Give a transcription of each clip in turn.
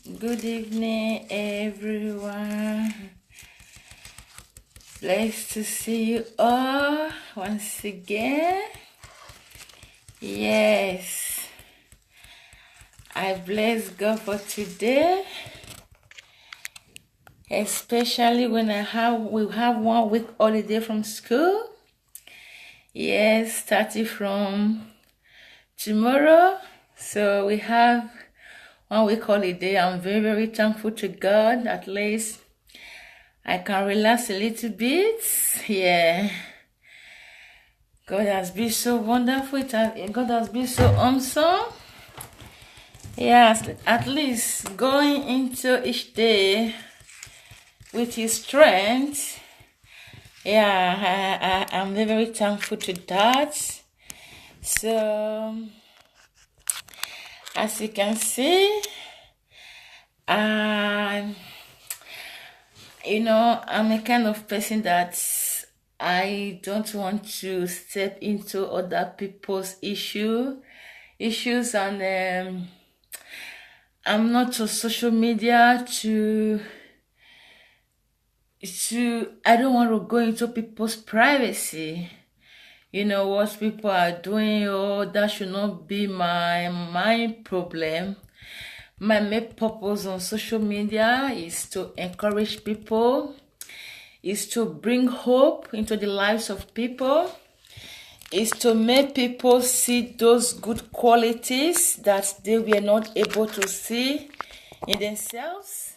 Good evening, everyone. Blessed to see you all once again. Yes, I bless God for today, especially when we have 1 week holiday from school. Yes, starting from tomorrow. So we have 1 week holiday. I'm very, very thankful to God. At least I can relax a little bit. Yeah. God has been so wonderful. God has been so awesome. Yes, at least going into each day with His strength. Yeah, I'm very, very thankful to that. So, as you can see, I'm a kind of person that I don't want to step into other people's issues, and I'm not on social media I don't want to go into people's privacy. What people are doing, that should not be my problem. My main purpose on social media is to encourage people, is to bring hope into the lives of people, is to make people see those good qualities that they were not able to see in themselves,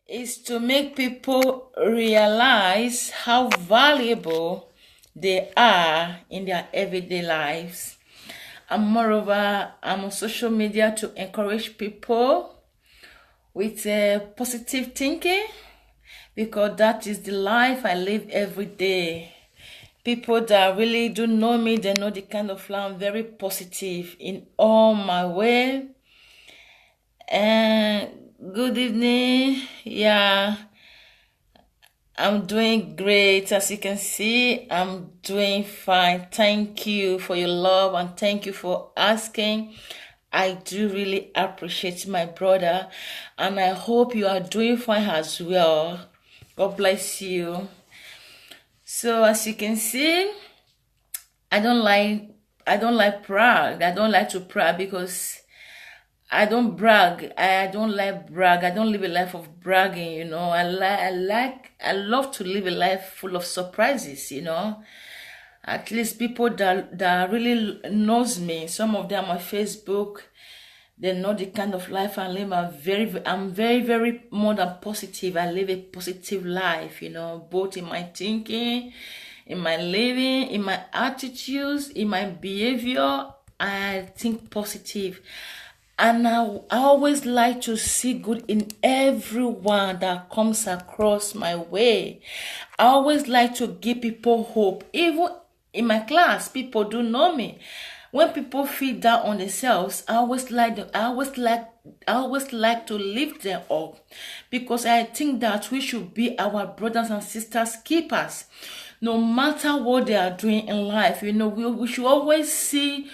is to make people realize how valuable they are in their everyday lives. And moreover, I'm on social media to encourage people with positive thinking, because that is the life I live every day. People that really do know me, they know the kind of life. I'm very positive in all my way. And good evening. Yeah, I'm doing great. As you can see, I'm doing fine. Thank you for your love and thank you for asking. I do really appreciate my brother, and I hope you are doing fine as well. God bless you. So as you can see, I don't like brag. I don't like to brag because I don't brag. I don't like brag. I don't live a life of bragging. I love to live a life full of surprises. At least people that really knows me. Some of them on Facebook, they know the kind of life I live. I'm very, very more than positive. I live a positive life, both in my thinking, in my living, in my attitudes, in my behavior. I think positive. And I always like to see good in everyone that comes across my way. I always like to give people hope. Even in my class, people do know me. When people feel down on themselves, I always like to lift them up, because I think that we should be our brothers and sisters keepers. No matter what they are doing in life, we should always see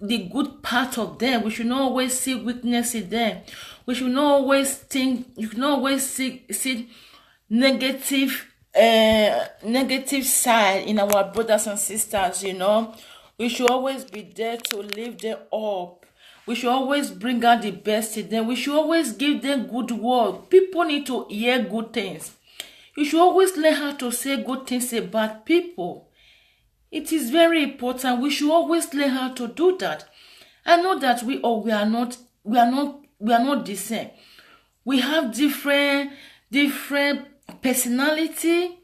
the good part of them. We should not always see weakness in them. We should not always think. You should not always see negative negative side in our brothers and sisters. We should always be there to lift them up. We should always bring out the best in them. We should always give them good word. People need to hear good things. You should always learn how to say good things about people. It is very important. We should always learn how to do that. I know that we are not the same. We have different personality.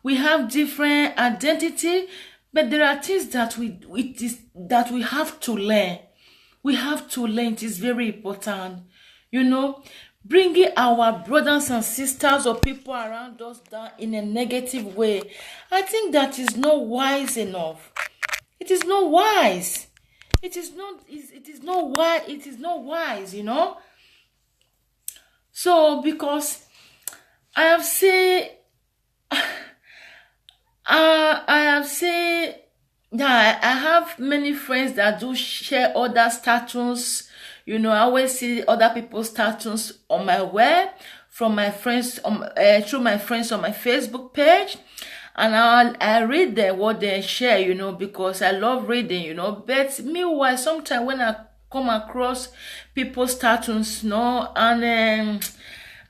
We have different identity, but there are things that we have to learn. We have to learn. It is very important. Bringing our brothers and sisters or people around us down in a negative way, I think that is not wise enough. It is not wise. It is not wise. It is not wise. So because I have seen that I have many friends that do share other status, I always see other people's status on my web from my friends, through my friends on my Facebook page. And I read them, what they share, because I love reading, But meanwhile, sometimes when I come across people's status, and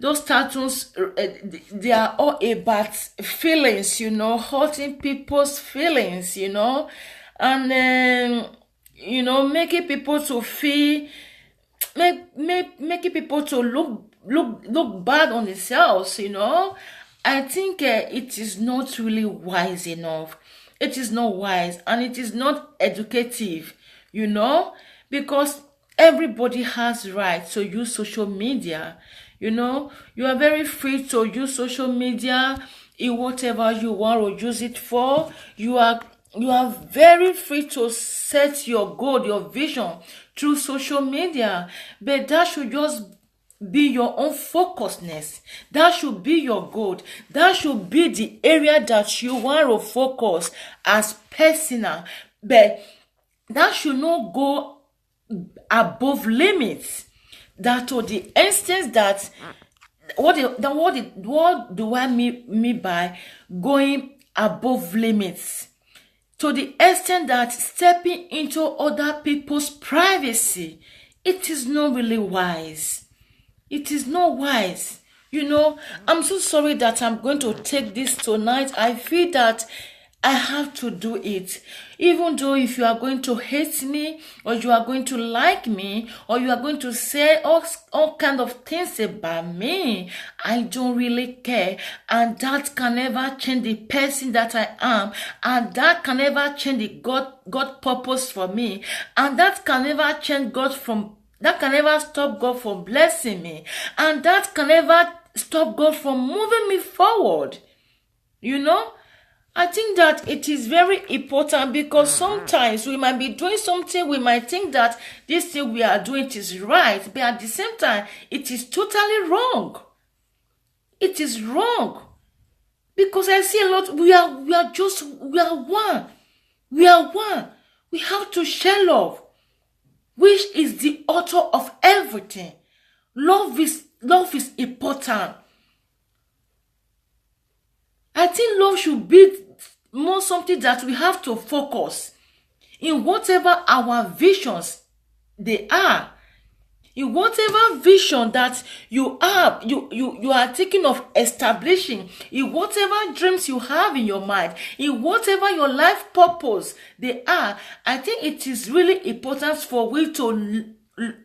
those tattoos, they are all about feelings, hurting people's feelings, and making people to feel, making people to look bad on themselves, I think it is not really wise enough. It is not wise, and it is not educative, because everybody has right to use social media. You are very free to use social media in whatever you want to use it for. You are very free to set your goal, your vision through social media, but that should just be your own focusedness. That should be your goal. That should be the area that you want to focus as personal, but that should not go above limits. That to the instance that what do I mean by going above limits? To the extent that stepping into other people's privacy, it is not really wise. It is not wise. I'm so sorry that I'm going to take this tonight. I feel that I have to do it. Even though if you are going to hate me, or you are going to like me, or you are going to say all kind of things about me, I don't really care. And that can never change the person that I am. And that can never change the God purpose for me. And that can never change that can never stop God from blessing me. And that can never stop God from moving me forward. I think that it is very important, because sometimes we might be doing something, we might think that this thing we are doing is right, but at the same time, it is totally wrong. It is wrong. Because I see a lot, we are one. We are one. We have to share love, which is the author of everything. Love is important. I think love should be more something that we have to focus in whatever our visions they are. In whatever vision that you have, you are thinking of establishing, in whatever dreams you have in your mind, in whatever your life purpose they are, I think it is really important for we to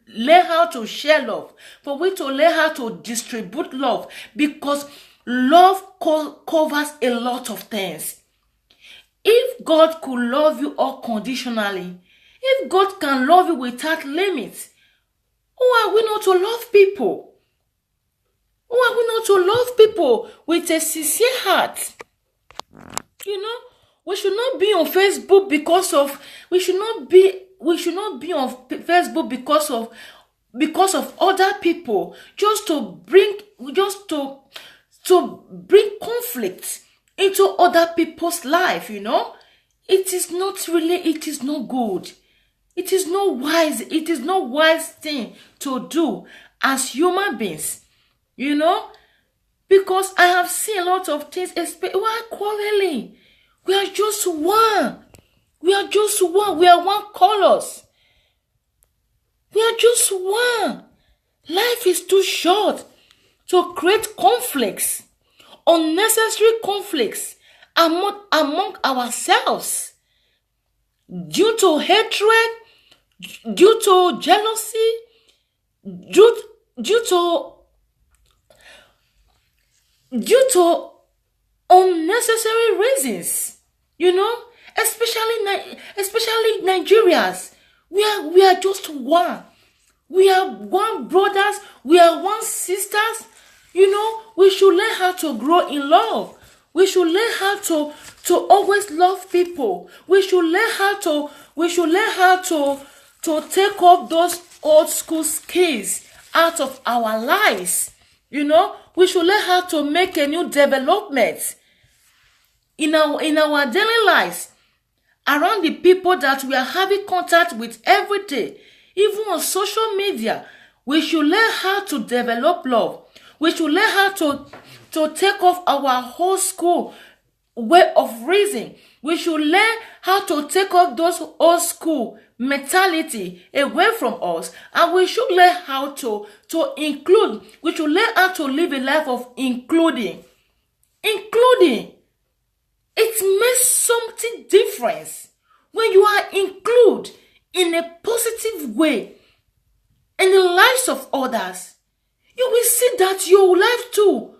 learn how to share love, for we to learn how to distribute love, because love covers a lot of things. If God could love you unconditionally, if God can love you without limits, who are we not to love people? Who are we not to love people with a sincere heart? We should not be on Facebook we should not be on Facebook because of other people, just to bring conflict into other people's life. It is not good. It is not wise. It is not wise thing to do as human beings, because I have seen a lot of things, especially why quarreling. We are just one. We are just one. We are one colors. We are just one. Life is too short to create conflicts, unnecessary conflicts among ourselves, due to hatred, due to jealousy, due to unnecessary reasons, especially Nigerians. We are just one. We are one brothers. We are one sisters. We should learn how to grow in love. We should learn how to always love people. We should learn how to take up those old school skills out of our lives. We should learn how to make a new development in our daily lives, around the people that we are having contact with every day. even on social media. We should learn how to develop love. We should learn how to take off our old school way of reasoning. We should learn how to take off those old school mentality away from us, and we should learn how to include. We should learn how to live a life of including. It makes something difference when you are include in a positive way in the lives of others. You will see that your life too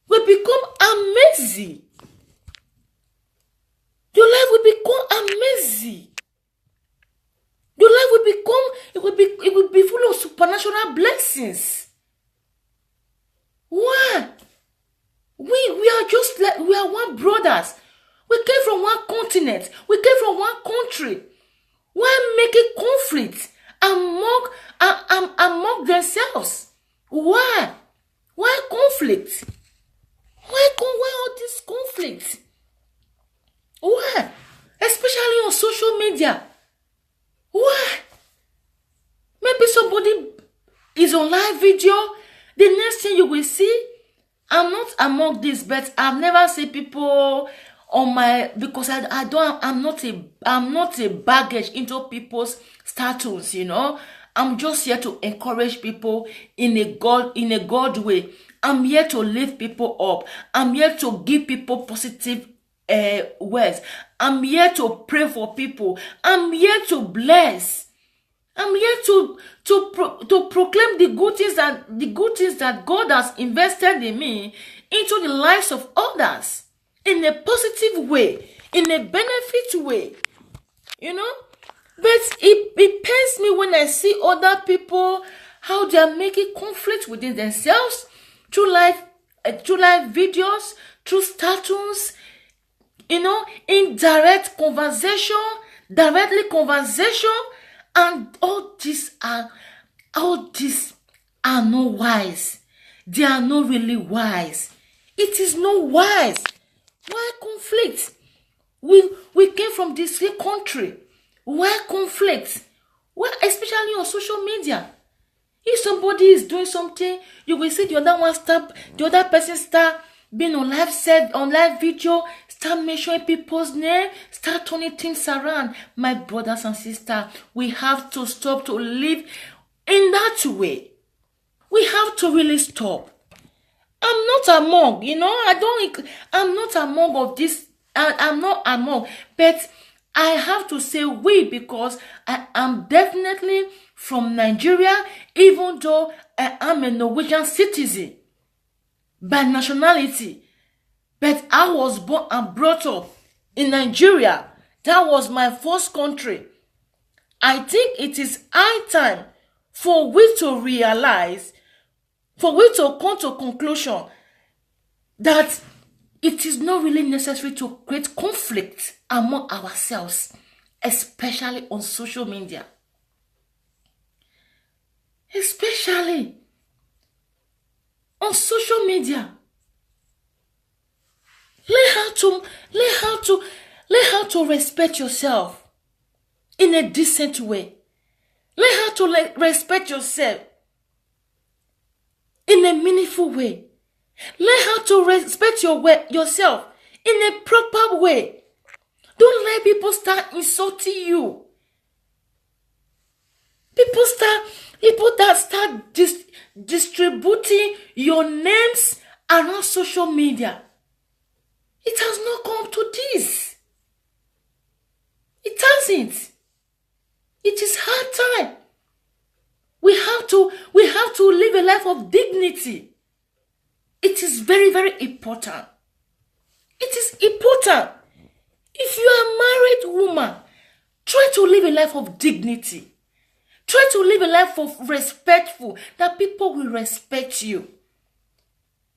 will become amazing. Your life will become amazing. Your life will become, it will be full of supernatural blessings. Why? We are just like, we are one brothers. We came from one continent. We came from one country. Why making conflict among themselves? Why? Why conflict? Why all this conflict? Why? Especially on social media. Why? Maybe somebody is on live video. The next thing you will see, I'm not among this, but I've never seen people on my, because I'm not a baggage into people's status, you know. I'm just here to encourage people in a God way. I'm here to lift people up. I'm here to give people positive words. I'm here to pray for people. I'm here to bless. I'm here to proclaim the good things that God has invested in me into the lives of others in a positive way, in a benefit way, you know. But it pains me when I see other people, how they are making conflict within themselves through live videos, through status, you know, indirect conversation, directly conversation, and all these are not wise. They are not really wise. It is not wise. Why conflict? We came from this same country. Why conflict? Why, especially on social media? If somebody is doing something, you will see the other person start being on live video, start mentioning people's name, start turning things around. My brothers and sisters, we have to stop to live in that way. We have to really stop. I'm not among, you know, I'm not among of this, I'm not among, but I have to say we, because I am definitely from Nigeria, even though I am a Norwegian citizen by nationality. But I was born and brought up in Nigeria. That was my first country. I think it is high time for we to realize, for we to come to a conclusion that it is not really necessary to create conflict among ourselves, especially on social media. Especially on social media. Learn how to respect yourself in a decent way. Learn how to respect yourself in a meaningful way. Learn how to respect yourself in a proper way. Don't let people start insulting you. People that start distributing your names around social media. It has not come to this. It hasn't. It is hard time. We have to live a life of dignity. It is very, very important. It is important. If you are a married woman, try to live a life of dignity. Try to live a life of respectful, that people will respect you.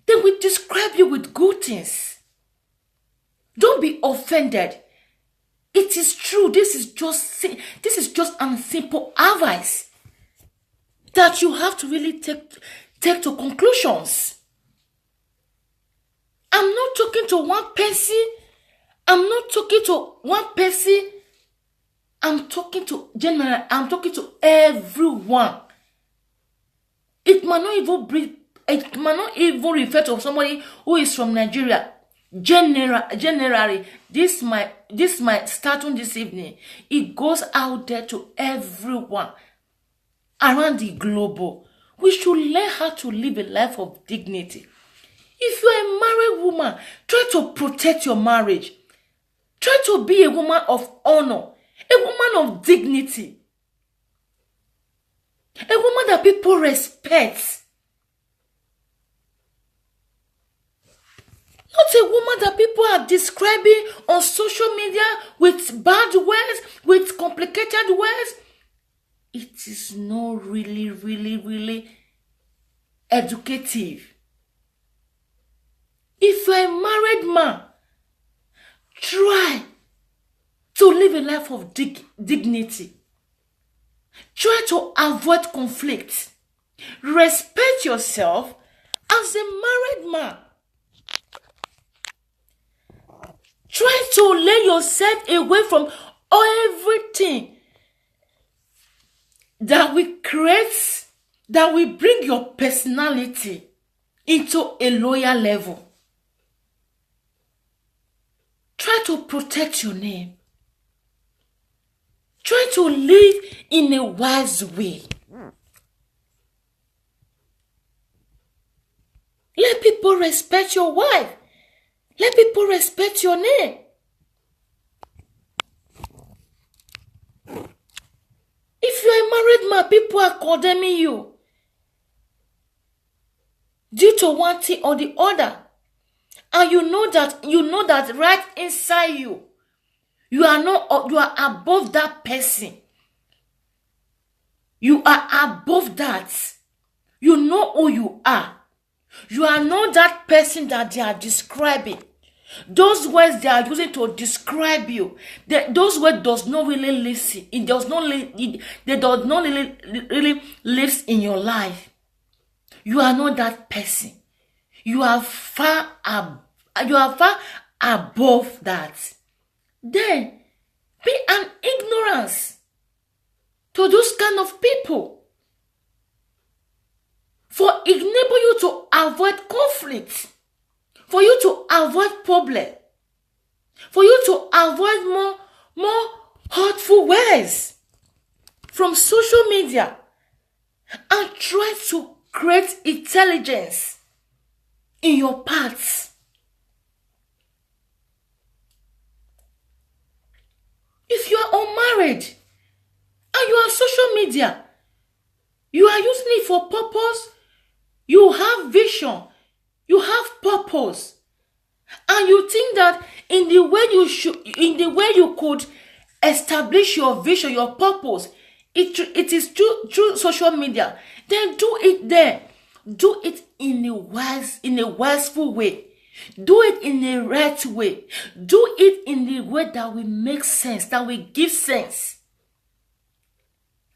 They will describe you with good things. Don't be offended. It is true. This is just a simple advice that you have to really take to conclusions. I'm not talking to one person. I'm I'm talking to general. I'm talking to everyone. It might not even be. It might not even refer to somebody who is from Nigeria. Generally, this my starting this evening. It goes out there to everyone around the globe. We should learn how to live a life of dignity. If you're a married woman, try to protect your marriage. Try to be a woman of honor, a woman of dignity, a woman that people respect. Not a woman that people are describing on social media with bad words, with complicated words. It is not really educative. If you're a married man, try to live a life of dignity. Try to avoid conflict. Respect yourself as a married man. Try to lay yourself away from everything that will create, that will bring your personality into a lower level. Try to protect your name. Try to live in a wise way. Let people respect your wife. Let people respect your name. If you're a married man, people are condemning you due to one thing or the other. And you know that right inside you, you are above that person. You are above that. You know who you are. You are not that person that they are describing. Those words they are using to describe you, those words does not really live. It does not live. They does not really live in your life. You are not that person. You are far above that. Then be an ignorance to those kind of people. For enable you to avoid conflict, for you to avoid problem, for you to avoid more hurtful words from social media, and try to create intelligence in your parts. If you are unmarried and you are on social media, you are using it for purpose, you have vision, you have purpose, and you think that in the way you could establish your vision, your purpose, it is through social media, then do it there. Do it in a wiseful way. Do it in a right way. Do it in the way that will make sense, that will give sense.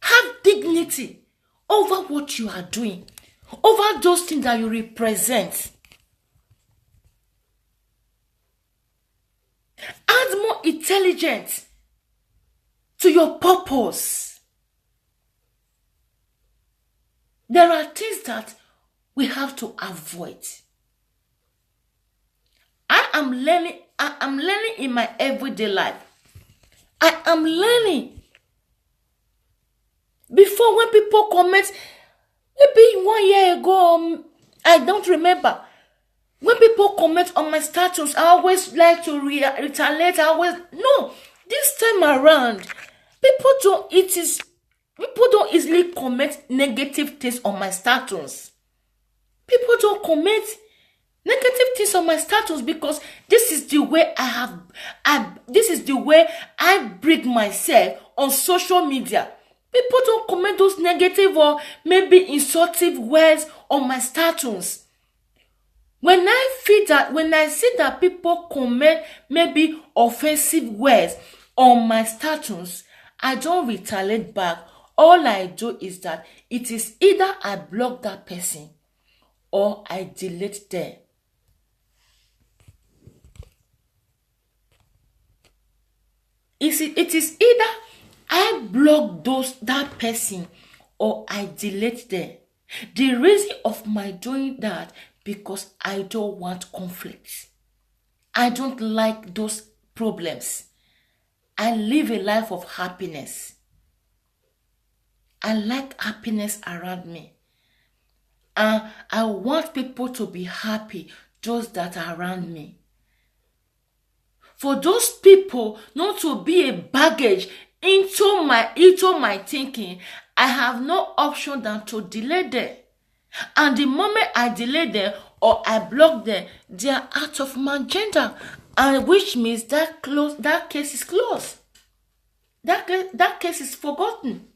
Have dignity over what you are doing, over those things that you represent. Add more intelligence to your purpose. There are things that we have to avoid. I'm learning in my everyday life. I am learning. Before, when people comment, maybe 1 year ago, I don't remember. When people comment on my status, I always like to retaliate. No. This time around, people don't easily comment negative things on my status. People don't comment negative things on my status because this is the way this is the way I bring myself on social media. People don't comment those negative or maybe insultive words on my status. When I see that people comment maybe offensive words on my status, I don't retaliate back. All I do is that it is either I block that person or I delete them. It is either I block that person or I delete them. The reason of my doing that because I don't want conflict. I don't like those problems. I live a life of happiness. I like happiness around me. And I want people to be happy, those that are around me. For those people not to be a baggage into my thinking, I have no option than to delay them. And the moment I delay them or I block them, they are out of my agenda, and which means that case is closed. That case is forgotten.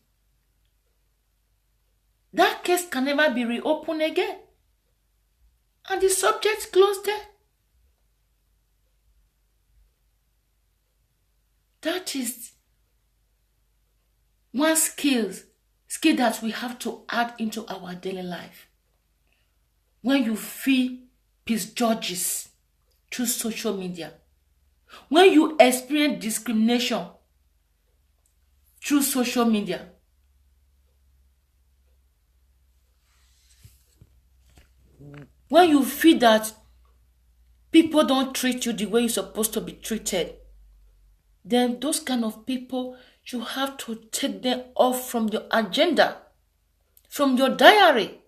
That case can never be reopened again. And the subject closed there. That is one skill that we have to add into our daily life. When you feel peace judges through social media, when you experience discrimination through social media, when you feel that people don't treat you the way you're supposed to be treated, then those kind of people, you have to take them off from your agenda, from your diary.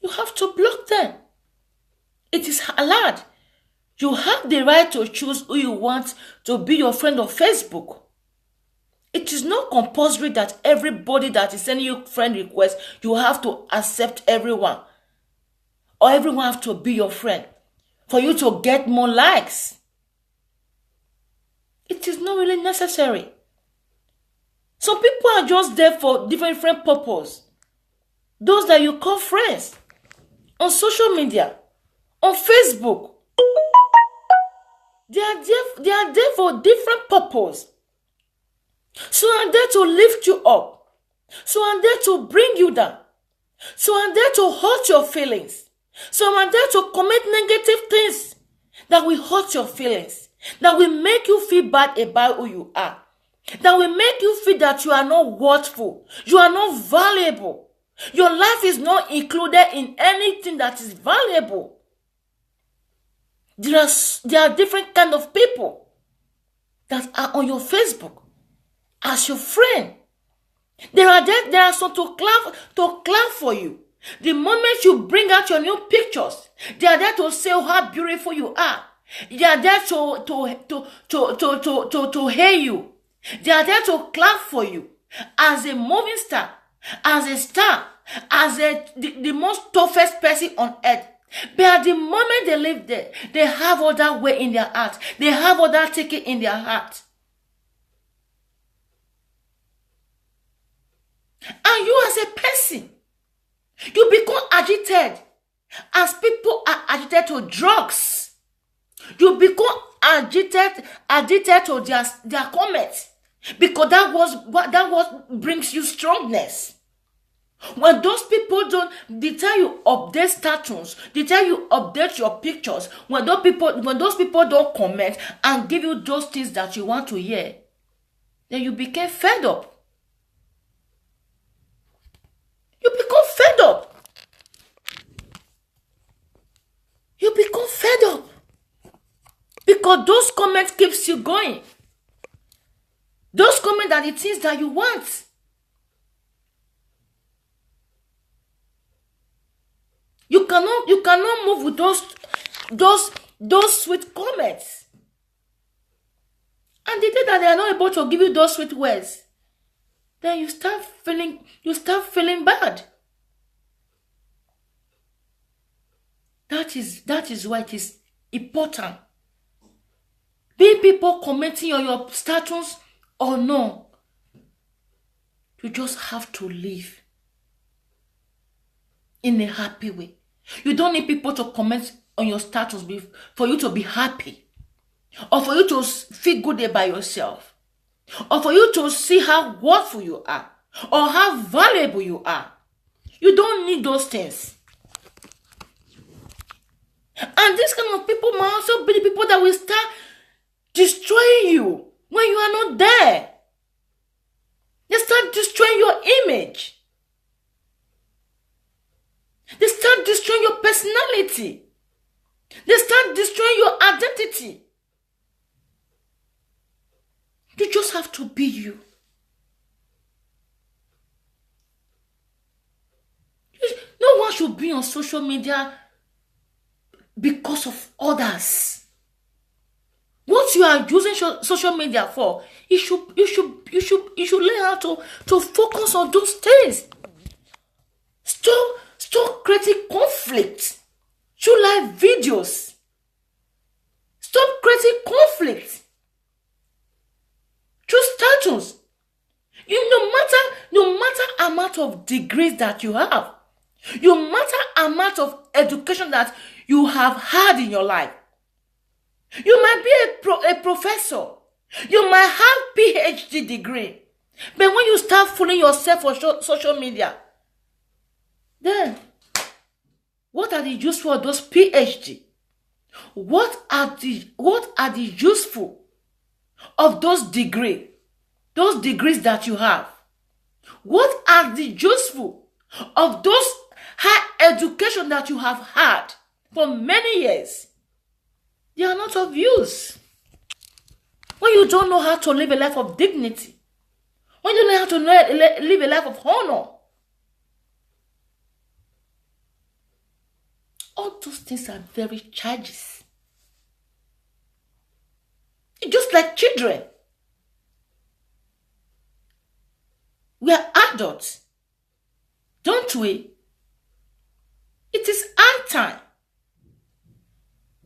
You have to block them. It is allowed. You have the right to choose who you want to be your friend on Facebook. It is not compulsory that everybody that is sending you friend request, you have to accept everyone. Or everyone have to be your friend for you to get more likes. It is not really necessary. Some people are just there for different purposes. Those that you call friends on social media, on Facebook, they are there for different purposes. So I'm there to lift you up. So I'm there to bring you down. So I'm there to hurt your feelings. So I'm there to commit negative things that will hurt your feelings, that will make you feel bad about who you are, that will make you feel that you are not worthful, you are not valuable. Your life is not included in anything that is valuable. There are different kind of people that are on your Facebook as your friend. There are some to clap for you. The moment you bring out your new pictures, they are there to say how beautiful you are. They are there to hear you. They are there to clap for you as a movie star, as a star, as the most toughest person on earth. But at the moment they live there, they have all that way in their heart. They have all that ticket in their heart. And you as a person, you become agitated as people are addicted to drugs. You become addicted to their comments, because that was brings you strongness. When those people they tell you update status, they tell you update your pictures. When those people don't comment and give you those things that you want to hear, then you become fed up. You become fed up. You become fed up. Because those comments keeps you going. Those comments are the things that you want. You cannot move with those sweet comments. And the day that they are not able to give you those sweet words, then you start feeling bad. That is why it is important. Be people commenting on your status or no, you just have to live in a happy way. You don't need people to comment on your status for you to be happy, or for you to feel good about yourself, or for you to see how worthful you are, or how valuable you are. You don't need those things. And this kind of people might also be the people that will start destroying you when you are not there. They start destroying your image. They start destroying your personality. They start destroying your identity. You just have to be you. No one should be on social media because of others. What you are using social media for, you should learn how to focus on those things. Stop creating conflict through live videos. Stop creating conflict through status. No matter amount of degrees that you have, no matter amount of education that you have had in your life, you might be a professor, you might have PhD degree, but when you start fooling yourself on social media, then what are the useful of those PhD? What are the useful of those degrees that you have? What are the useful of those high education that you have had for many years? They are not of use. When you don't know how to live a life of dignity, when you don't know how to live a life of honor, all those things are very childish. It's just like children. We are adults, don't we? It is our time.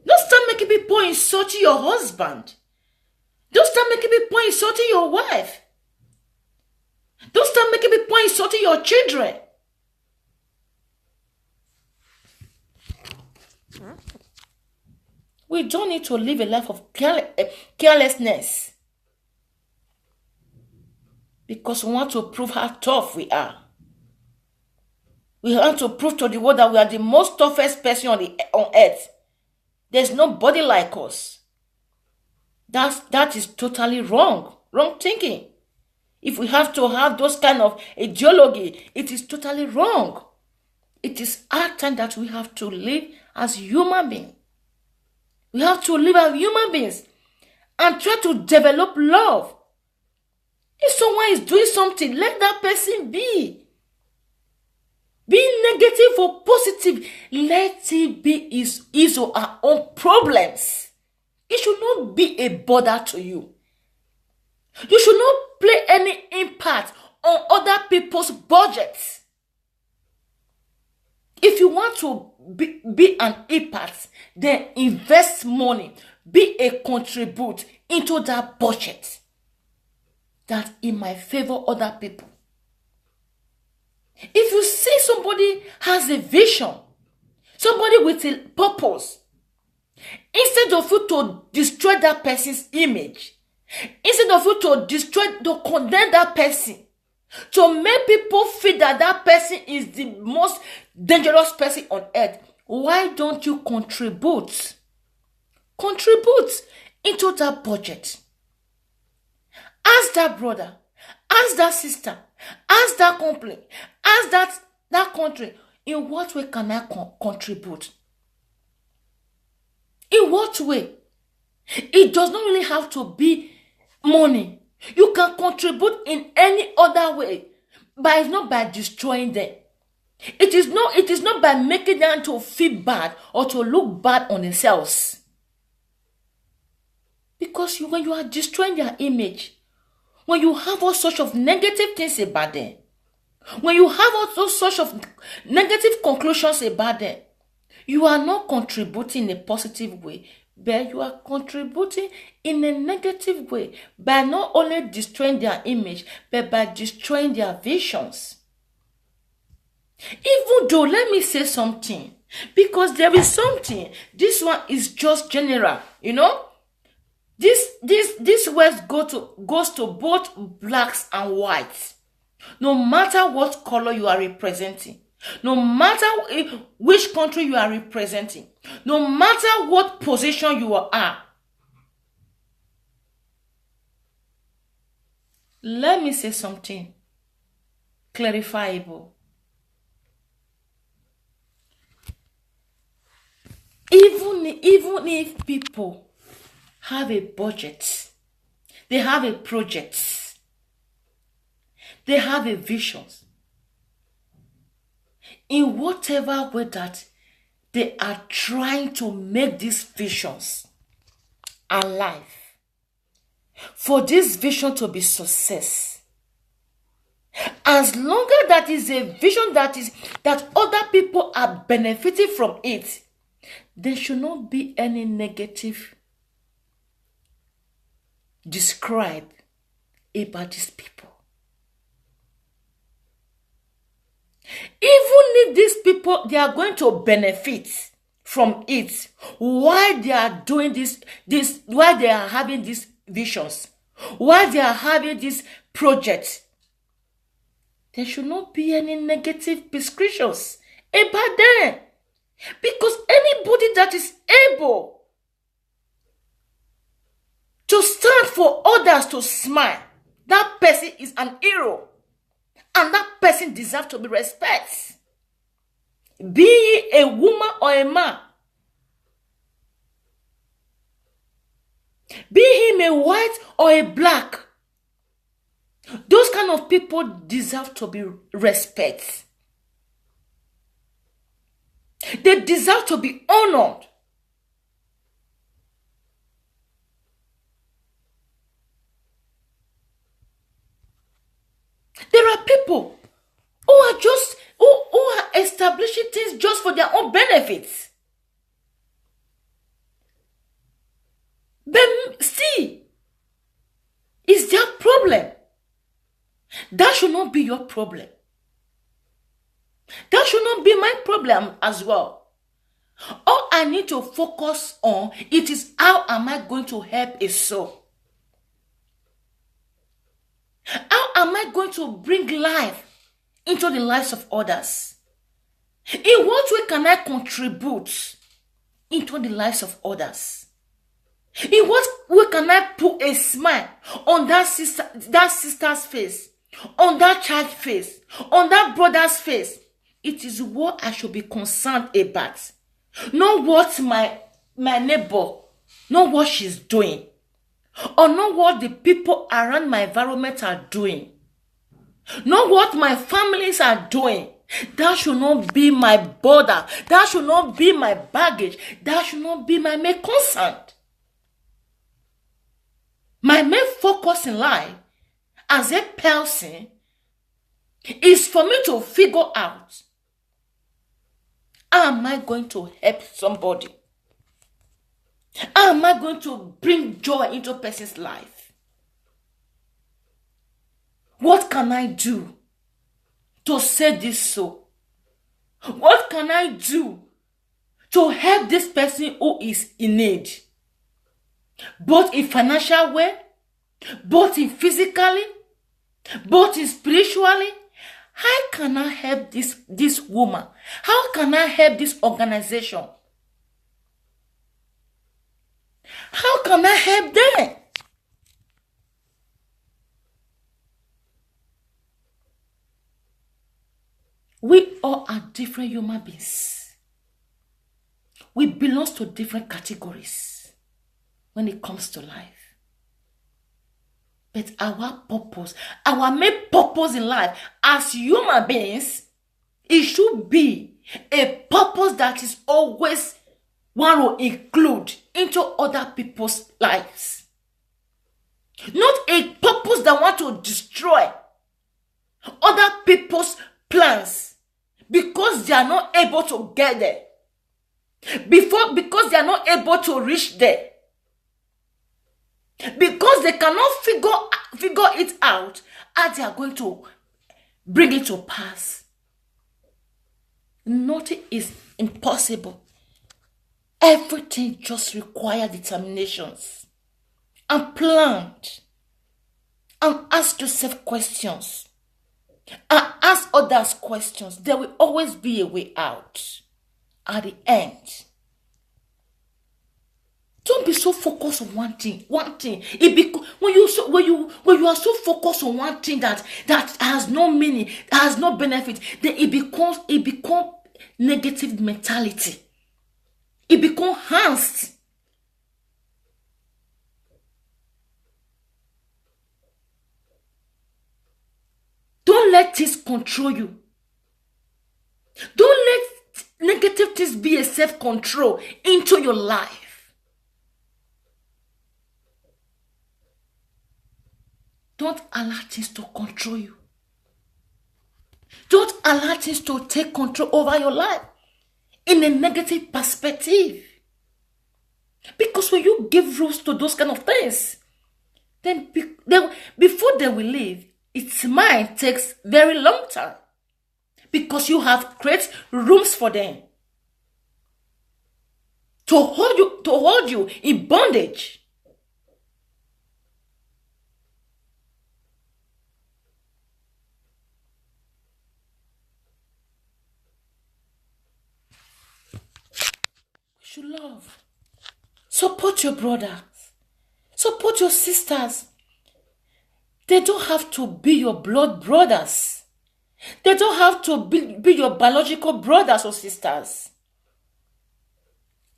Don't start making people insulting your husband. Don't start making people insulting your wife. Don't start making people insulting your children. We don't need to live a life of carelessness because we want to prove how tough we are. We want to prove to the world that we are the most toughest person on earth. There's nobody like us. That is totally wrong. Wrong thinking. If we have to have those kind of ideology, it is totally wrong. It is our time that we have to live as human beings. We have to live as human beings and try to develop love. If someone is doing something, let that person be. Being negative or positive, let it be his or her own problems. It should not be a bother to you. You should not play any impact on other people's budgets. If you want to be an impact, then invest money, be a contribute into that budget that it might favor other people. If you see somebody has a vision, somebody with a purpose, instead of you to destroy that person's image, instead of you to condemn that person, to make people feel that that person is the most dangerous person on earth, why don't you contribute into that budget? Ask that brother, ask that sister, ask that company, ask that country, in what way can I contribute? In what way? It does not really have to be money. You can contribute in any other way, but it's not by destroying them. It is not by making them to feel bad or to look bad on themselves. Because when you are destroying their image, when you have all sorts of negative things about them, when you have all sorts of negative conclusions about them, you are not contributing in a positive way, but you are contributing in a negative way by not only destroying their image, but by destroying their visions. Even though, let me say something, because there is something, this one is just general, This words goes to both blacks and whites. No matter what color you are representing, no matter which country you are representing, no matter what position you are, Let me say something clarifiable. Even if people have a budget, they have a project, they have a vision, in whatever way that they are trying to make these visions alive, for this vision to be success, as long as that is a vision that other people are benefiting from it, there should not be any negative describe about these people. Even if these people, they are going to benefit from it while they are doing this while they are having these visions, while they are having this project, there should not be any negative prescriptions about them. Because anybody that is able to stand for others to smile, that person is an hero. And that person deserves to be respected. Be he a woman or a man. Be him a white or a black. Those kind of people deserve to be respected. They deserve to be honored. There are people who are establishing things just for their own benefits. But see, it's their problem. That should not be your problem. That should not be my problem as well. All I need to focus on, it is how am I going to help a soul? How am I going to bring life into the lives of others? In what way can I contribute into the lives of others? In what way can I put a smile on that sister's face, on that child's face, on that brother's face? It is what I should be concerned about. Not what my neighbor, not what she's doing, or not what the people around my environment are doing, not what my families are doing. That should not be my border. That should not be my baggage. That should not be my main concern. My main focus in life as a person is for me to figure out, how am I going to help somebody? How am I going to bring joy into a person's life? What can I do to save this soul? What can I do to help this person who is in need? Both in financial way, both in physically, both in spiritually. How can I help this woman? How can I help this organization? How can I help them? We all are different human beings. We belong to different categories when it comes to life. But our purpose, our main purpose in life as human beings, it should be a purpose that is always want to include into other people's lives. Not a purpose that want to destroy other people's plans because they are not able to get there. Because they are not able to reach there. Because they cannot figure it out how they are going to bring it to pass. Nothing is impossible. Everything just requires determinations and planned. And ask yourself questions. And ask others questions. There will always be a way out at the end. Don't be so focused on one thing. One thing. When you are so focused on one thing that has no meaning, that has no benefit, then it becomes negative mentality. It becomes angst. Don't let this control you. Don't let negative things be a self-control into your life. Don't allow things to control you. Don't allow things to take control over your life in a negative perspective. Because when you give rules to those kind of things, then before they will leave, its mind takes very long time. Because you have created rooms for them to hold you in bondage. We should love. Support your brothers. Support your sisters. They don't have to be your blood brothers. They don't have to be your biological brothers or sisters.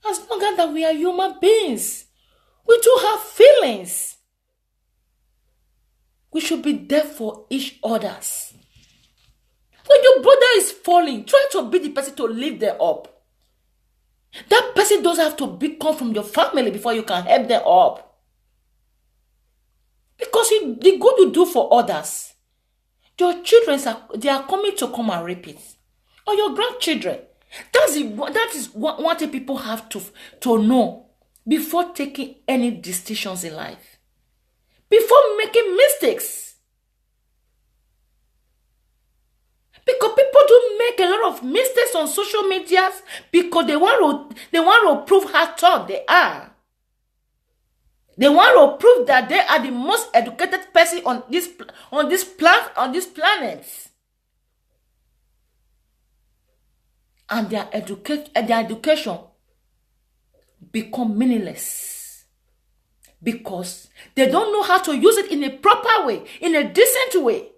As long as that we are human beings, we do have feelings. We should be there for each other. When your brother is falling, try to be the person to lift them up. That person doesn't have to come from your family before you can help them up. Because the good you do for others, your children they are coming to come and reap it. Or your grandchildren. That is one thing people have to know before taking any decisions in life. Before making mistakes. Because people do make a lot of mistakes on social media because they want to prove how tough they are. They want to prove that they are the most educated person on this planet. And their education become meaningless because they don't know how to use it in a proper way, in a decent way.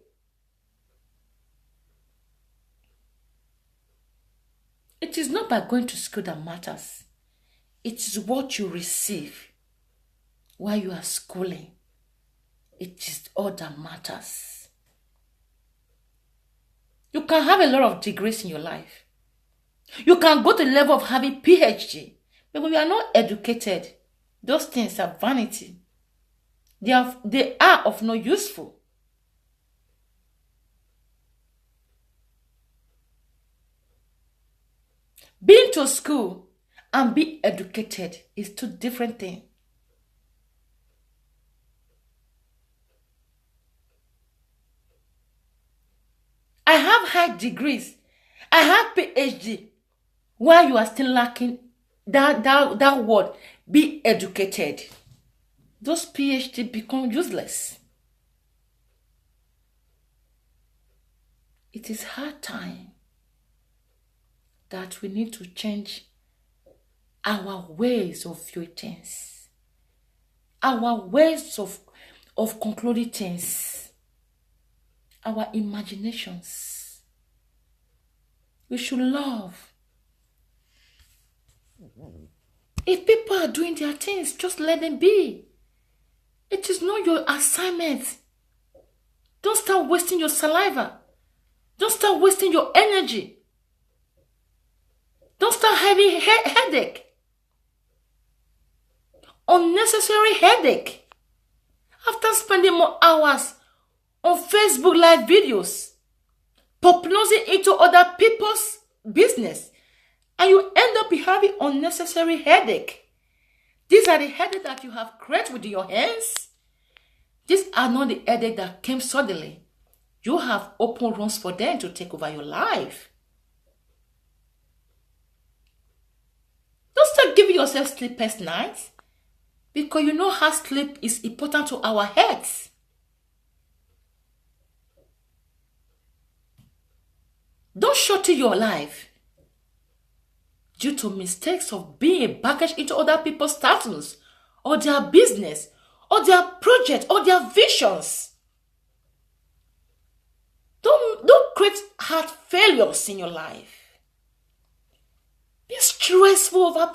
It is not by going to school that matters. It is what you receive while you are schooling. It is all that matters. You can have a lot of degrees in your life. You can go to the level of having PhD. But when you are not educated, those things are vanity. They are of no useful. Being to school and be educated is two different things. I have high degrees. I have PhD. While you are still lacking that word, be educated. Those PhD become useless. It is hard time that we need to change our ways of viewing things, our ways of concluding things, our imaginations. We should love. If people are doing their things, just let them be. It is not your assignment. Don't start wasting your saliva. Don't start wasting your energy. Don't start having headache. Unnecessary headache. After spending more hours on Facebook live videos, populating into other people's business, and you end up having unnecessary headache. These are the headaches that you have created with your hands. These are not the headaches that came suddenly. You have open rooms for them to take over your life. Don't start giving yourself sleepless nights because you know how sleep is important to our heads. Don't shorten your life due to mistakes of being a baggage into other people's status or their business or their project or their visions. Don't create heart failures in your life. Being stressful over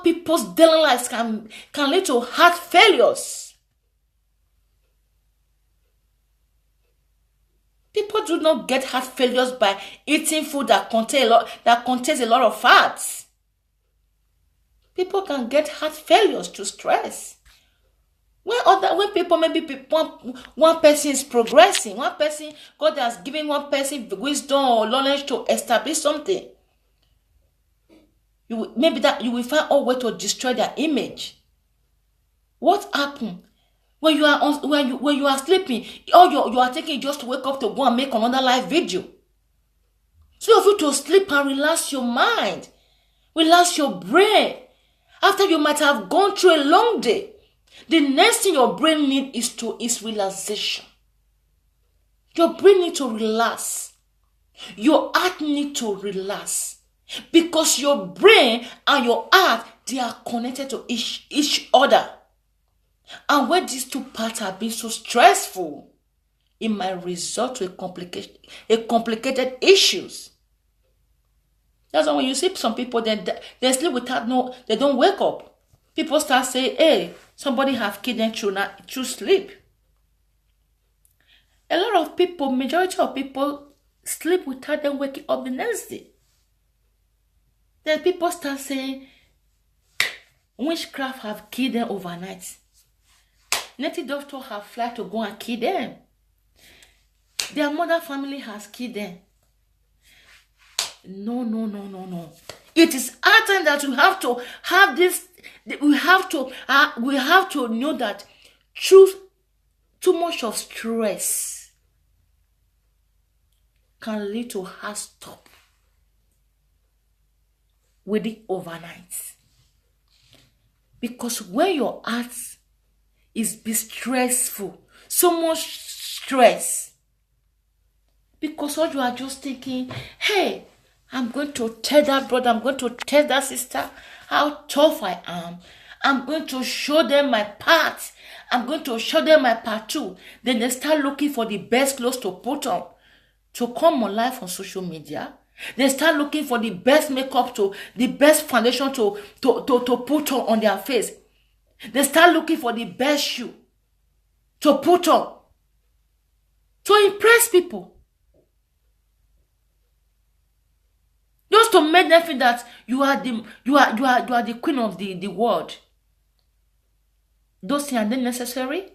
people's daily lives can lead to heart failures. People do not get heart failures by eating food that contains a lot of fats. People can get heart failures through stress. When people, maybe one person is progressing, one person, God has given one person wisdom or knowledge to establish something, you will find a way to destroy their image. What happened when you are sleeping? All you are taking just to wake up to go and make another live video. So of you to sleep and relax your mind, relax your brain. After you might have gone through a long day, the next thing your brain needs is relaxation. Your brain needs to relax. Your heart needs to relax. Because your brain and your heart, they are connected to each other. And when these two parts have been so stressful, it might result to a complicated issues. That's why when you see some people, they sleep without they don't wake up. People start saying, hey, somebody have killed them through sleep. A lot of people, majority of people, sleep without them waking up the next day. Then people start saying, witchcraft have killed them overnight. Native doctor have flight to go and kill them. Their mother family has killed them. No. It is our time that we have to have this. We have to know that too much of stress can lead to heart stop with it overnight. Because when your heart is be stressful, so much stress, because what you are just thinking, hey, I'm going to tell that brother, I'm going to tell that sister how tough I am. I'm going to show them my part. I'm going to show them my part too. Then they start looking for the best clothes to put on, to come on live on social media. They start looking for the best makeup, the best foundation to put on their face. They start looking for the best shoe to put on, to impress people. Just to make them feel that you are the queen of the world. Those things are then necessary.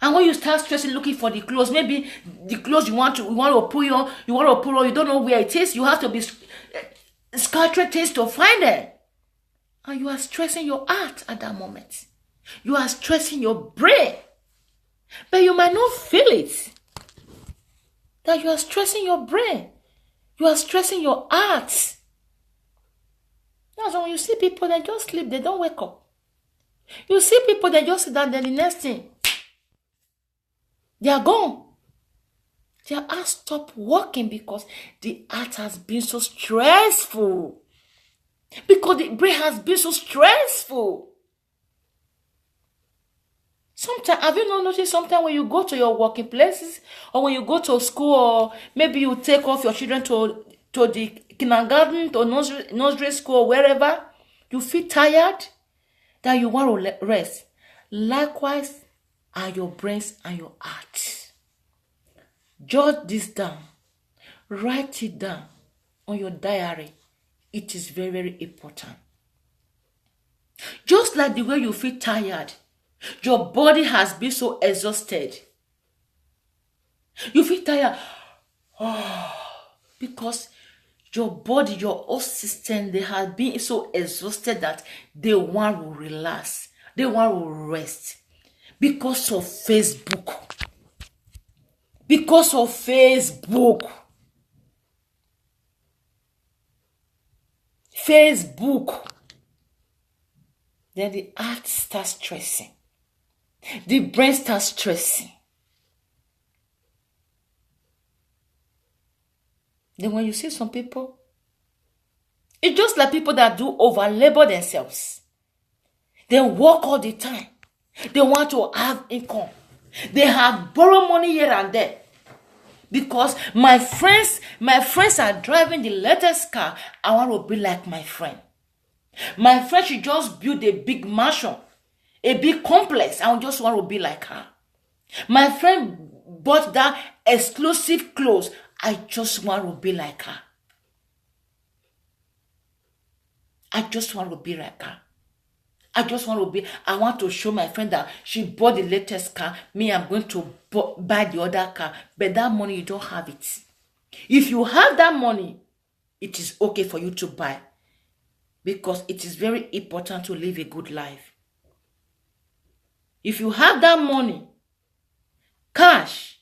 And when you start stressing looking for the clothes, maybe the clothes you want to put on, you don't know where it is, you have to be scattering things to find it. And you are stressing your heart at that moment. You are stressing your brain. But you might not feel it. That you are stressing your brain. You are stressing your heart. That's when you see people that just sleep, they don't wake up. You see people that just sit down, then the next thing, they are gone. Their heart stop working because the heart has been so stressful. Because the brain has been so stressful. Sometimes, have you not noticed sometimes when you go to your working places or when you go to school, or maybe you take off your children to the kindergarten, to nursery school, wherever, you feel tired, that you want to rest. Likewise are your brains and your heart. Jot this down. Write it down on your diary. It is very, very important. Just like the way you feel tired, your body has been so exhausted. You feel tired because your body, your whole system, they have been so exhausted that they want to relax. They want to rest. Because of Facebook. Because of Facebook. Then the heart starts stressing. The brain starts stressing. Then when you see some people, it's just like people that do over labor themselves. They work all the time. They want to have income. They have borrowed money here and there. Because my friends are driving the latest car. I want to be like my friend. My friend, she just built a big mansion, a big complex. I just want to be like her. My friend bought that exclusive clothes. I just want to be like her. I just want to be like her. I want to show my friend that she bought the latest car. Me, I'm going to buy the other car. But that money, you don't have it. If you have that money, it is okay for you to buy. Because it is very important to live a good life. If you have that money, cash,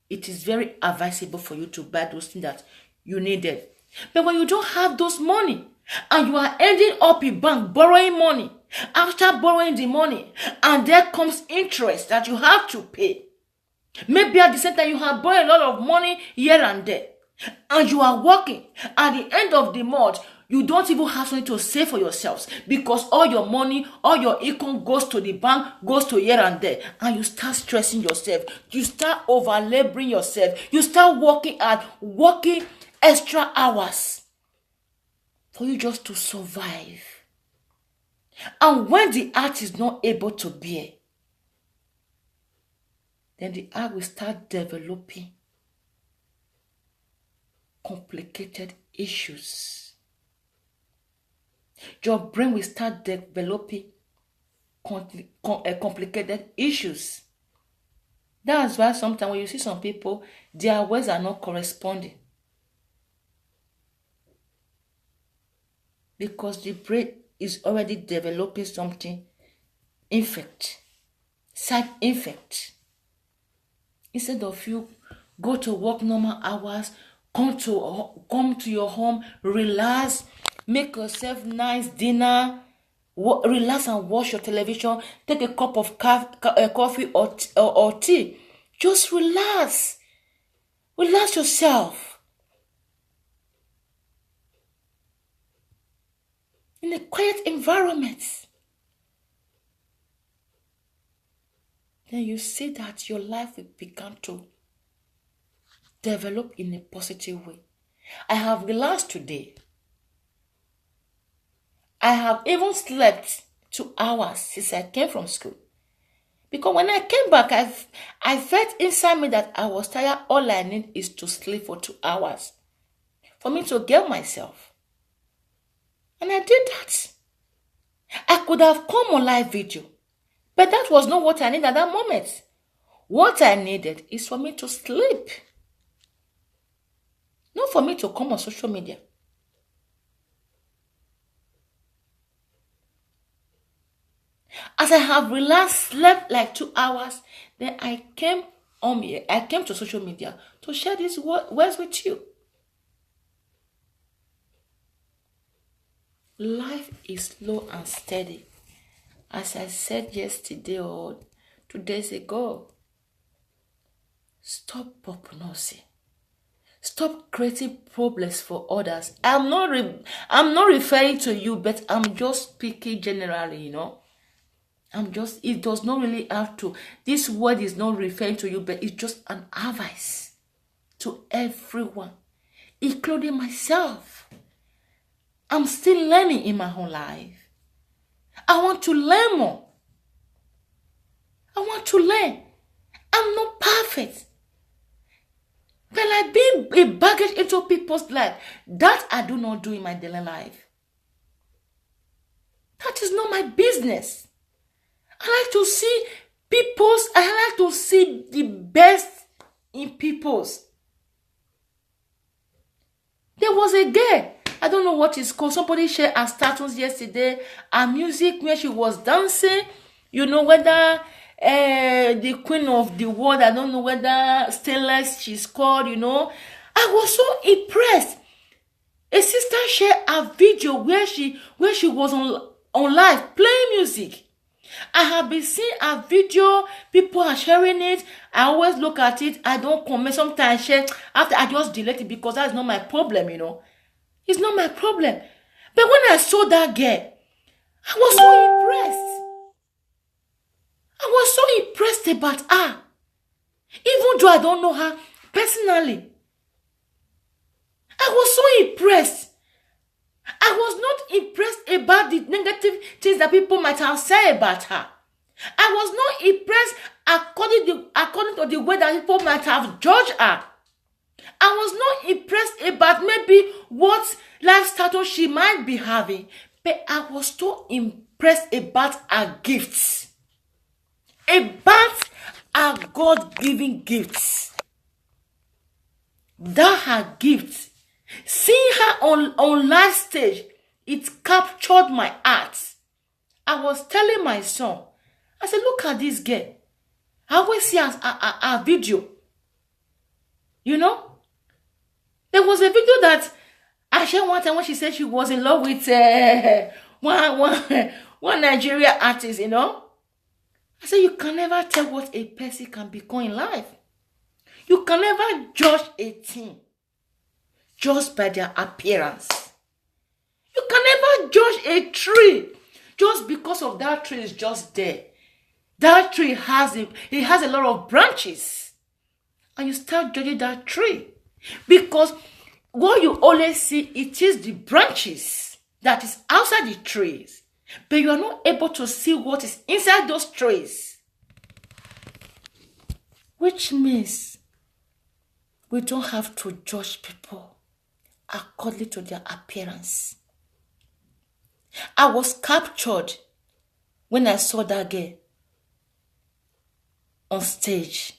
it is very advisable for you to buy those things that you needed. But when you don't have those money, and you are ending up in bank borrowing money, after borrowing the money, and there comes interest that you have to pay. Maybe at the same time you have borrowed a lot of money here and there, and you are working. At the end of the month, you don't even have something to save for yourselves because all your money, all your income goes to the bank, goes to here and there, and you start stressing yourself. You start over-laboring yourself. You start working extra hours for you just to survive. And when the heart is not able to bear, then the heart will start developing complicated issues. Your brain will start developing complicated issues. That's why sometimes when you see some people, their words are not corresponding. Because the brain is already developing something, side effect. Instead of you go to work normal hours, come to your home, relax, make yourself nice dinner, relax and watch your television, take a cup of coffee or tea. Just relax. Relax yourself. In a quiet environment. Then you see that your life will begin to develop in a positive way. I have relaxed today. I have even slept 2 hours since I came from school. Because when I came back, I felt inside me that I was tired. All I need is to sleep for 2 hours for me to get myself. And I did that. I could have come on live video, but that was not what I needed at that moment. What I needed is for me to sleep. Not for me to come on social media. As I have relaxed, slept like 2 hours, then I came on here. I came to social media to share these words with you. Life is slow and steady. As I said yesterday or 2 days ago, stop purposing. Stop creating problems for others. I'm not referring to you, but I'm just speaking generally, it does not really have to. This word is not referring to you, but it's just an advice to everyone, including myself. I'm still learning in my whole life. I want to learn more. I want to learn. I'm not perfect. But like being a baggage into people's life, that I do not do in my daily life. That is not my business. I like to see the best in people's. There was a girl, I don't know what it's called. Somebody shared her status yesterday, her music where she was dancing. Whether the queen of the world, I don't know whether Stainless she's called, I was so impressed. A sister shared a video where she was on live playing music. I have been seeing a video, people are sharing it. I always look at it. I don't comment. Sometimes I share after I just delete it because that's not my problem, It's not my problem. But when I saw that girl, I was so impressed. I was so impressed about her. Even though I don't know her personally. I was so impressed. I was not impressed about the negative things that people might have said about her. I was not impressed according to the way that people might have judged her. I was not impressed about maybe what life status she might be having. But I was so impressed about her gifts. About her God-given gifts. That her gifts. Seeing her on live stage, it captured my heart. I was telling my son, I said, look at this girl. I always see her video. You know? There was a video that I shared one time when she said she was in love with one Nigerian artist, you know? I said, you can never tell what a person can become in life. You can never judge a thing just by their appearance. You can never judge a tree just because of that tree is just there. That tree has a lot of branches. And you start judging that tree. Because what you always see, it is the branches that is outside the trees. But you are not able to see what is inside those trees. Which means we don't have to judge people according to their appearance. I was captured when I saw that girl on stage.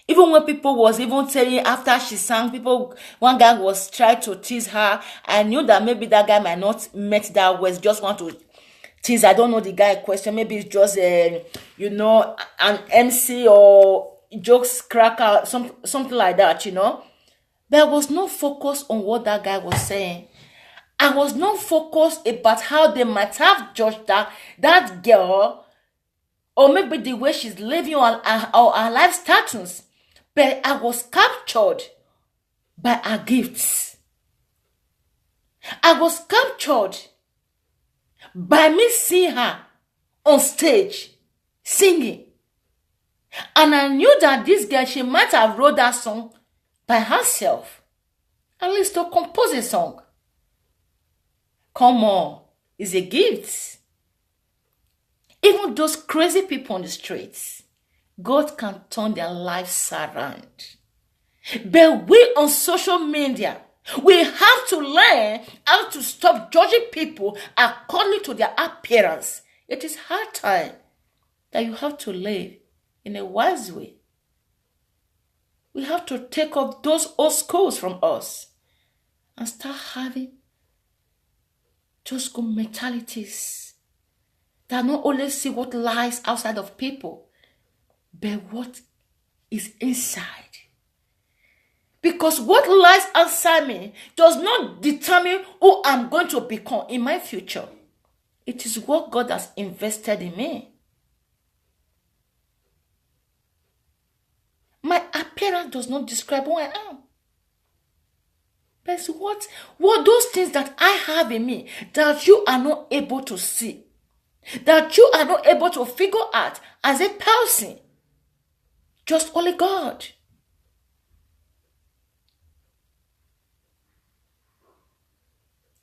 Even when people was even telling after she sang, one guy was trying to tease her. I knew that maybe that guy might not met that was just want to tease. I don't know the guy question. Maybe it's just an MC or jokes cracker, something like that, you know. There was no focus on what that guy was saying. I was not focused about how they might have judged that girl, or maybe the way she's living or her life status. But I was captured by her gifts. I was captured by me seeing her on stage singing. And I knew that this girl, she might have wrote that song by herself. At least to compose a song. Come on, it's a gift. Even those crazy people on the streets, God can turn their lives around. But we on social media, we have to learn how to stop judging people according to their appearance. It is hard time that you have to live in a wise way. We have to take up those old schools from us and start having those good mentalities that not only see what lies outside of people, but what is inside. Because what lies outside me does not determine who I'm going to become in my future. It is what God has invested in me. My appearance does not describe who I am. But what those things that I have in me that you are not able to see, that you are not able to figure out as a person, just only God.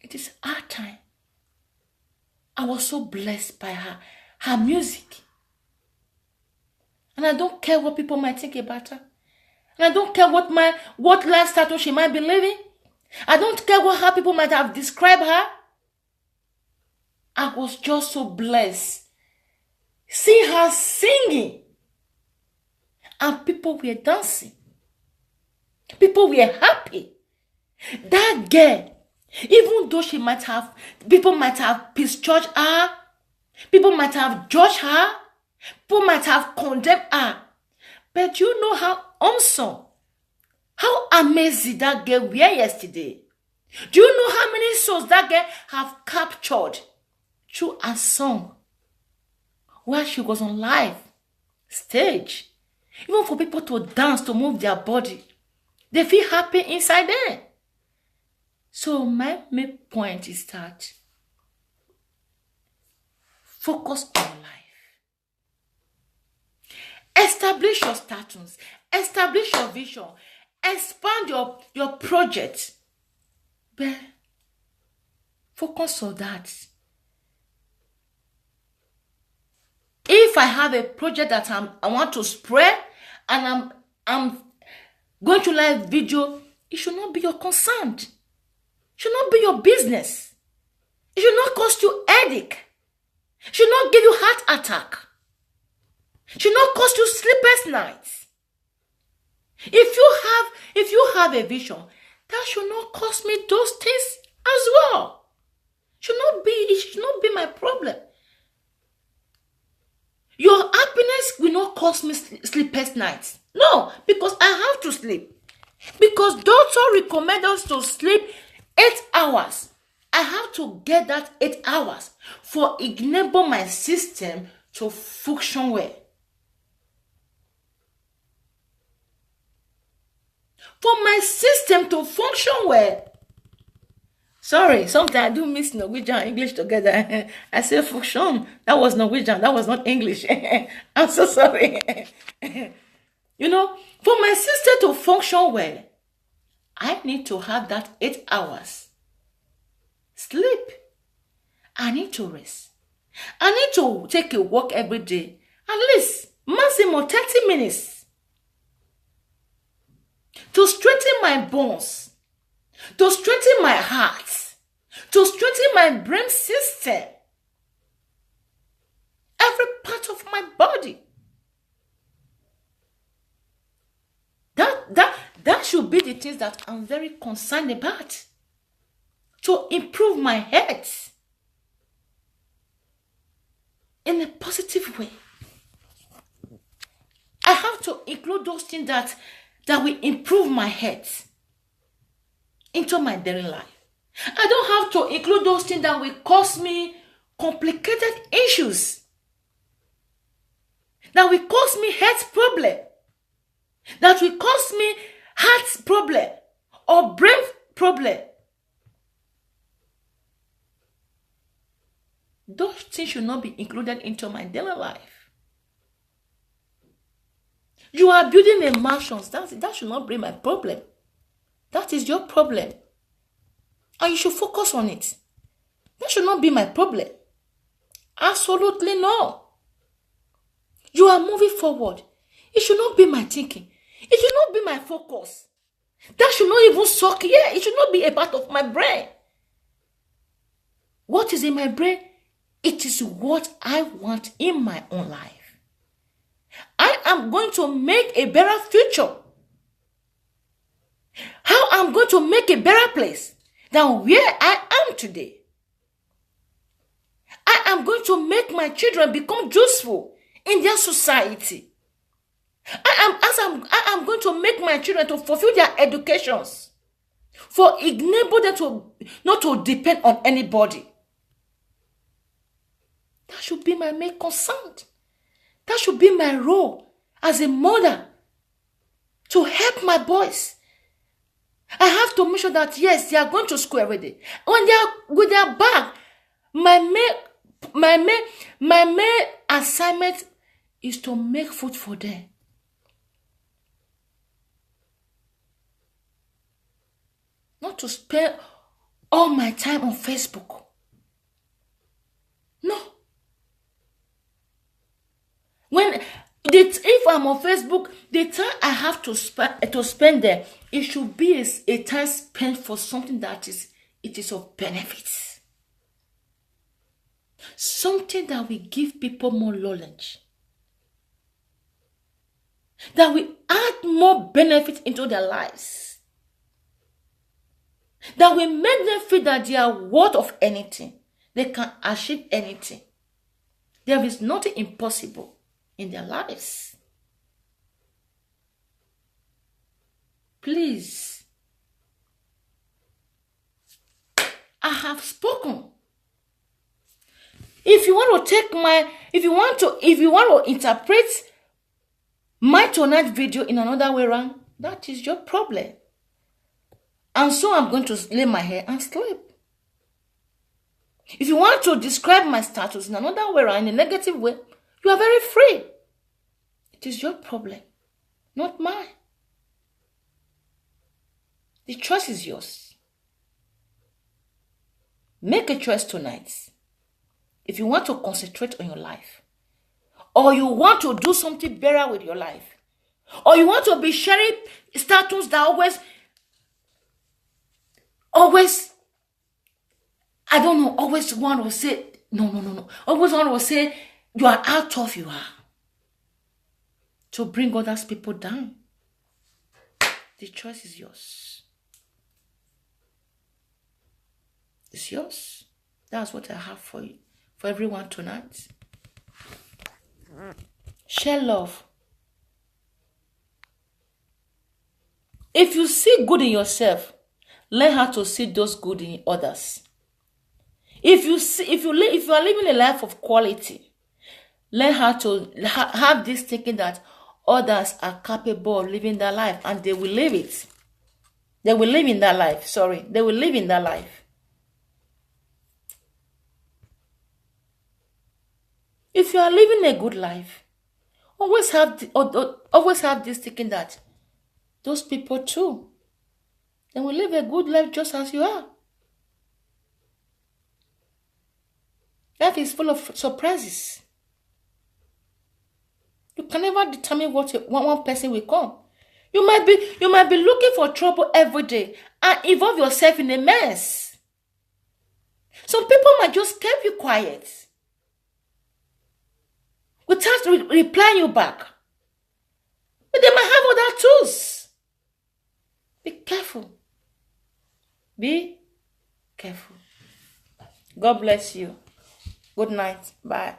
It is our time. I was so blessed by her music. And I don't care what people might think about her. And I don't care what life status she might be living. I don't care how people might have described her. I was just so blessed. See her singing. And people were dancing. People were happy. That girl, even though people might have misjudged her, people might have judged her, people might have condemned her. But you know how awesome, how amazing that girl were yesterday. Do you know how many souls that girl have captured through a song while she was on live stage? Even for people to dance, to move their body, they feel happy inside there. So my main point is that Focus on your life. Establish your status. Establish your vision. Expand your project. But focus on that. If I have a project that I want to spread and I'm going to live video, it should not be your concern. It should not be your business. It should not cost you headache. It should not give you heart attack. It should not cost you sleepless nights. If you have a vision, that should not cost me those things as well. It should not be my problem. Your happiness will not cost me sleepless nights. No, because I have to sleep. Because doctor recommend us to sleep 8 hours. I have to get that 8 hours for enable my system to function well. For my system to function well. Sorry, sometimes I do mix Norwegian and English together. I say function. That was Norwegian. That was not English. I'm so sorry. For my system to function well, I need to have that 8 hours sleep. I need to rest. I need to take a walk every day. At least maximum 30 minutes. To strengthen my bones. To strengthen my heart. To strengthen my brain system. Every part of my body. That should be the things that I'm very concerned about. To improve my health. In a positive way. I have to include those things that will improve my health into my daily life. I don't have to include those things that will cause me complicated issues. That will cause me health problem. That will cause me heart problem or brain problem. Those things should not be included into my daily life. You are building a mansion. That should not be my problem. That is your problem. And you should focus on it. That should not be my problem. Absolutely no. You are moving forward. It should not be my thinking. It should not be my focus. That should not even suck here. It should not be a part of my brain. What is in my brain? It is what I want in my own life. I am going to make a better future. How I'm going to make a better place than where I am today. I am going to make my children become useful in their society. I am going to make my children to fulfill their educations. For enable them to not to depend on anybody. That should be my main concern. That should be my role as a mother. To help my boys. I have to make sure that yes, they are going to school every day. When they are with their bag, my main assignment is to make food for them. Not to spend all my time on Facebook. No. If I'm on Facebook, the time I have to spend there, it should be a time spent for something that is of benefits. Something that will give people more knowledge. That will add more benefit into their lives. That will make them feel that they are worth of anything. They can achieve anything. There is nothing impossible in their lives. Please. I have spoken. If you want to interpret my tonight video in another way around, that is your problem. And so I'm going to lay my hair and sleep. If you want to describe my status in another way or in a negative way, you are very free. It is your problem, not mine. The choice is yours. Make a choice tonight. If you want to concentrate on your life, or you want to do something better with your life, or you want to be sharing status that always, I don't know, always one will say, no. Always one will say, you are out of you are. To bring others people down. The choice is yours. It's yours. That's what I have for you, for everyone tonight. Share love. If you see good in yourself, learn how to see those good in others. If you are living a life of quality, learn how to have this thinking that others are capable of living their life, and they will live it. They will live in that life. Sorry, they will live in that life. If you are living a good life, always have this thinking that those people too, they will live a good life just as you are. Life is full of surprises. You can never determine what one person will come. You might be looking for trouble every day and involve yourself in a mess. Some people might just keep you quiet without replying you back. But they might have other tools. Be careful. Be careful. God bless you. Good night. Bye.